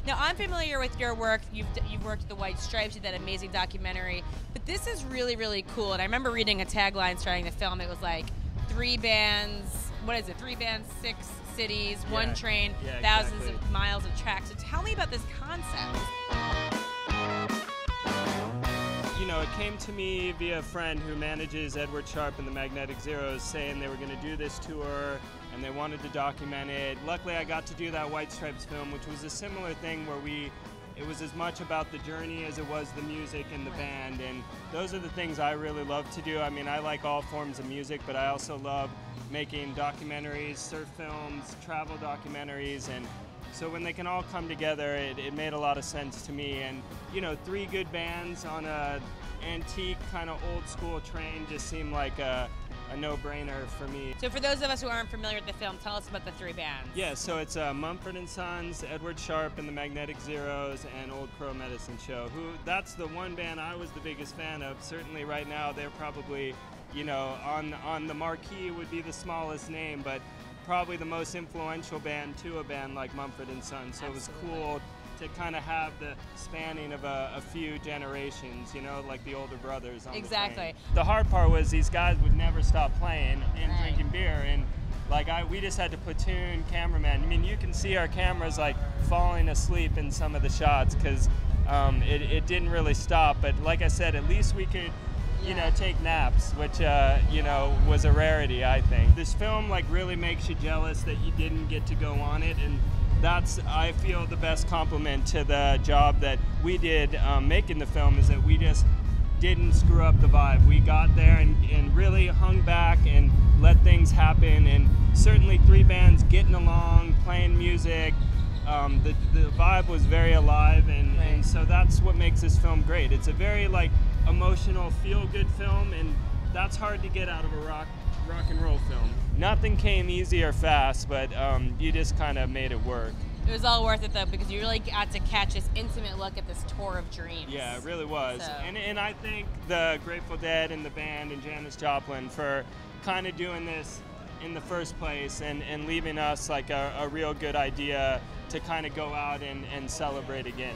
Now, I'm familiar with your work. You've worked with the White Stripes, you did that amazing documentary, but this is really, really cool. And I remember reading a tagline starting the film. It was like 3 bands, what is it, 3 bands, 6 cities, 1 train, thousands of miles of tracks. So tell me about this concept. You know, it came to me via a friend who manages Edward Sharpe and the Magnetic Zeros, saying they were going to do this tour and they wanted to document it. Luckily, I got to do that White Stripes film, which was a similar thing where it was as much about the journey as it was the music and the band, and those are the things I really love to do. I mean, I like all forms of music, but I also love making documentaries, surf films, travel documentaries, and so when they can all come together, it made a lot of sense to me. And you know, 3 good bands on a antique kind of old school train just seemed like a no-brainer for me. So for those of us who aren't familiar with the film, tell us about the 3 bands. Yeah, so it's Mumford Sons, Edward Sharpe and the Magnetic Zeros, and Old Crow Medicine Show. That's the one band I was the biggest fan of. Certainly right now they're probably, you know, on the marquee would be the smallest name, but probably the most influential band to a band like Mumford & Sons. So Absolutely. It was cool to kind of have the spanning of a few generations, you know, like the older brothers on Exactly. the train. The hard part was these guys would never stop playing and drinking beer, and like we just had to platoon cameramen. I mean, you can see our cameras like falling asleep in some of the shots because it didn't really stop. But like I said, at least we could, you know, take naps, which you know, was a rarity, I think. This film like really makes you jealous that you didn't get to go on it, and that's, I feel, the best compliment to the job that we did making the film, is that we just didn't screw up the vibe. We got there and really hung back and let things happen, and certainly 3 bands getting along, playing music. The vibe was very alive, and so that's what makes this film great. It's a very like emotional, feel-good film, and that's hard to get out of a rock and roll film. Nothing came easy or fast, but you just kind of made it work. It was all worth it though, because you really got to catch this intimate look at this tour of dreams. Yeah, it really was. So. And I thank the Grateful Dead and the band and Janis Joplin for kind of doing this in the first place and leaving us like a real good idea to kind of go out and celebrate again.